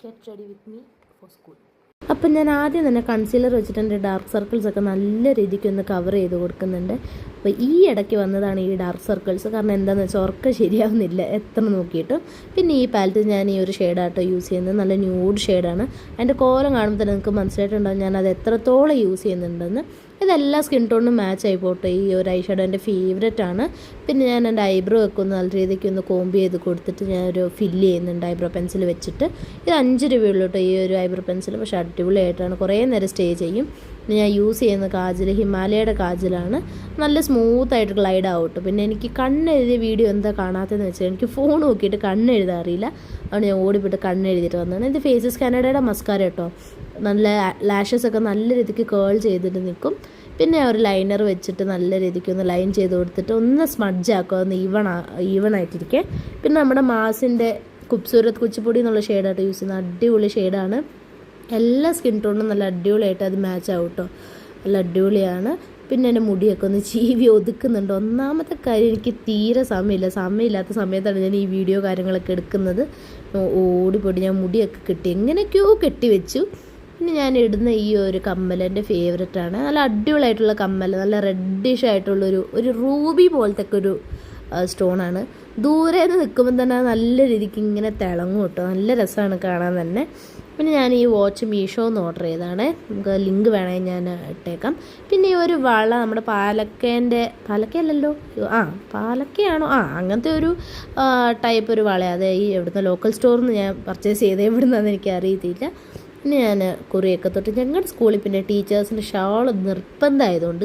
Get ready with me for school. അപ്പം ഞാൻ ആദ്യം തന്നെ കൺസീലർ വെച്ചിട്ട് എൻ്റെ ഡാർക്ക് സർക്കിൾസൊക്കെ നല്ല രീതിക്ക് ഒന്ന് കവർ ചെയ്ത് കൊടുക്കുന്നുണ്ട്. അപ്പോൾ ഈ ഇടയ്ക്ക് വന്നതാണ് ഈ ഡാർക്ക് സർക്കിൾസ്. കാരണം എന്താണെന്ന് വെച്ചാൽ ഉറക്കം ശരിയാവുന്നില്ല എത്ര നോക്കിയിട്ടും. പിന്നെ ഈ പാലറ്റ് ഞാൻ ഈ ഒരു ഷെയ്ഡാട്ടോ യൂസ് ചെയ്യുന്നത്. നല്ല ന്യൂഡ് ഷെയ്ഡാണ്. അതിൻ്റെ കോലം കാണുമ്പോൾ തന്നെ നിങ്ങൾക്ക് മനസ്സിലായിട്ടുണ്ടാകും ഞാൻ അത് എത്രത്തോളം യൂസ് ചെയ്യുന്നുണ്ടെന്ന്. ഇതെല്ലാ സ്കിൻ ടോണിനും മാച്ച് ആയി പോട്ടെ. ഈ ഒരു ഐ ഷാഡോ എൻ്റെ ഫേവററ്റ് ആണ്. പിന്നെ ഞാൻ എൻ്റെ ഐബ്രോ ഒക്കെ ഒന്ന് നല്ല രീതിക്ക് ഒന്ന് കോമ്പ് ചെയ്ത് കൊടുത്തിട്ട് ഞാനൊരു ഫില്ല് ചെയ്യുന്നുണ്ട് ഐബ്രോ പെൻസിൽ വെച്ചിട്ട്. ഇത് 5 രൂപയുള്ളൂ കേട്ടോ ഈ ഒരു ഐബ്രോ പെൻസിൽ. പക്ഷേ അടിപൊളിയായിട്ടാണ്, കുറേ നേരം സ്റ്റേ ചെയ്യും. പിന്നെ ഞാൻ യൂസ് ചെയ്യുന്ന കാജൽ ഹിമാലയയുടെ കാജലാണ്. നല്ല സ്മൂത്തായിട്ട് ഗ്ലൈഡ് ആവട്ടെ. പിന്നെ എനിക്ക് കണ്ണെഴുതിയ വീഡിയോ എന്താ കാണാത്തതെന്ന് വെച്ചാൽ എനിക്ക് ഫോൺ നോക്കിയിട്ട് കണ്ണെഴുതാൻ അറിയില്ല. അതുകൊണ്ട് ഞാൻ ഓടിപ്പോയിട്ട് കണ്ണെഴുതിയിട്ട് വന്നതാണ്. ഇത് ഫേസസ് കാനഡയുടെ മസ്കാര കേട്ടോ. നല്ല ലാഷസ് ഒക്കെ നല്ല രീതിക്ക് കേൾ ചെയ്തിട്ട് നിൽക്കും. പിന്നെ ഒരു ലൈനർ വെച്ചിട്ട് നല്ല രീതിക്ക് ഒന്ന് ലൈൻ ചെയ്ത് കൊടുത്തിട്ട് ഒന്ന് സ്മഡ്ജ് ആക്കുക, ഒന്ന് ഈവണായിട്ടിരിക്കുക. പിന്നെ നമ്മുടെ മാസിൻ്റെ ഖൂബ്സൂരത്ത് കുച്ചിപ്പൊടി എന്നുള്ള ഷെയ്ഡായിട്ട് യൂസ് ചെയ്യുന്ന അടിപൊളി ഷെയ്ഡാണ്. എല്ലാ സ്കിൻ ടോണിനും നല്ല അടിപൊളിയായിട്ട് അത് മാച്ച് ആവും കേട്ടോ. നല്ല അടിപൊളിയാണ്. പിന്നെ എൻ്റെ മുടിയൊക്കെ ഒന്ന് ചീവി ഒതുക്കുന്നുണ്ട്. ഒന്നാമത്തെ കാര്യം എനിക്ക് തീരെ സമയമില്ലാത്ത സമയത്താണ് ഞാൻ ഈ വീഡിയോ കാര്യങ്ങളൊക്കെ എടുക്കുന്നത്. ഓടിപ്പോയിട്ട് ഞാൻ മുടിയൊക്കെ എങ്ങനെയൊക്കെയോ കെട്ടിവെച്ചു. പിന്നെ ഞാൻ ഇടുന്ന ഈ ഒരു കമ്മൽ എൻ്റെ ഫേവററ്റാണ്. നല്ല അടിപൊളിയായിട്ടുള്ള കമ്മൽ, നല്ല റെഡിഷ് ആയിട്ടുള്ളൊരു റൂബി പോലത്തെ ഒക്കെ ഒരു സ്റ്റോണാണ്. ദൂരെ നിന്ന് നിൽക്കുമ്പോൾ തന്നെ നല്ല രീതിക്ക് ഇങ്ങനെ തിളങ്ങും കേട്ടോ. നല്ല രസമാണ് കാണാൻ തന്നെ. പിന്നെ ഞാൻ ഈ വാച്ച് മീഷോന്ന് ഓർഡർ ചെയ്തതാണ്. നമുക്ക് ലിങ്ക് വേണമെങ്കിൽ ഞാൻ ഇട്ടേക്കാം. പിന്നെ ഈ ഒരു വള നമ്മുടെ പാലക്കയല്ലല്ലോ, പാലക്കയാണോ, അങ്ങനത്തെ ഒരു ടൈപ്പ് ഒരു വള. അത് ഈ എവിടുന്ന ലോക്കൽ സ്റ്റോറിൽ നിന്ന് ഞാൻ പർച്ചേസ് ചെയ്തത്, എവിടുന്നാന്ന് എനിക്ക് അറിയത്തില്ല. പിന്നെ ഞാൻ കുറിയൊക്കെ തൊട്ട് ഞങ്ങളുടെ സ്കൂളിൽ പിന്നെ ടീച്ചേഴ്സിൻ്റെ ഷാൾ നിർബന്ധമായതുകൊണ്ട്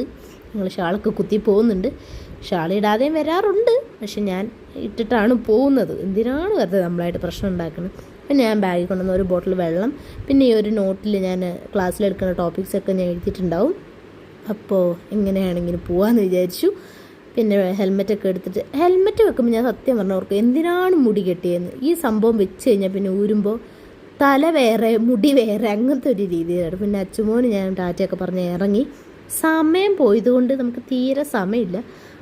ഞങ്ങൾ ഷാളൊക്കെ കുത്തി പോകുന്നുണ്ട്. ഷാൾ ഇടാതെയും വരാറുണ്ട്, പക്ഷെ ഞാൻ ഇട്ടിട്ടാണ് പോകുന്നത്. എന്തിനാണ് വെറുതെ നമ്മളായിട്ട് പ്രശ്നം ഉണ്ടാക്കുന്നത്. പിന്നെ ഞാൻ ബാഗിൽ കൊണ്ടുവന്ന ഒരു ബോട്ടിൽ വെള്ളം, പിന്നെ ഈ ഒരു നോട്ടിൽ ഞാൻ ക്ലാസ്സിലെടുക്കുന്ന ടോപ്പിക്സൊക്കെ ഞാൻ എഴുതിയിട്ടുണ്ടാവും. അപ്പോൾ എങ്ങനെയാണെങ്കിലും പോകാമെന്ന് വിചാരിച്ചു. പിന്നെ ഹെൽമെറ്റൊക്കെ എടുത്തിട്ട്, ഹെൽമെറ്റ് വെക്കുമ്പോൾ ഞാൻ സത്യം പറഞ്ഞവർക്ക് എന്തിനാണ് മുടി കെട്ടിയെന്ന്. ഈ സംഭവം വെച്ച് കഴിഞ്ഞാൽ പിന്നെ ഊരുമ്പോൾ തല വേറെ മുടി വേറെ അങ്ങനത്തെ ഒരു രീതിയിലാണ്. പിന്നെ അച്ചുമോന് ഞാൻ ടാറ്റയൊക്കെ പറഞ്ഞ് ഇറങ്ങി. സമയം പോയതുകൊണ്ട് നമുക്ക് തീരെ സമയമില്ല.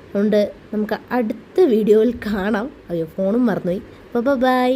അതുകൊണ്ട് നമുക്ക് അടുത്ത വീഡിയോയിൽ കാണാം. അയ്യോ, ഫോണും മറന്നുപോയി. അപ്പോൾ ബൈ.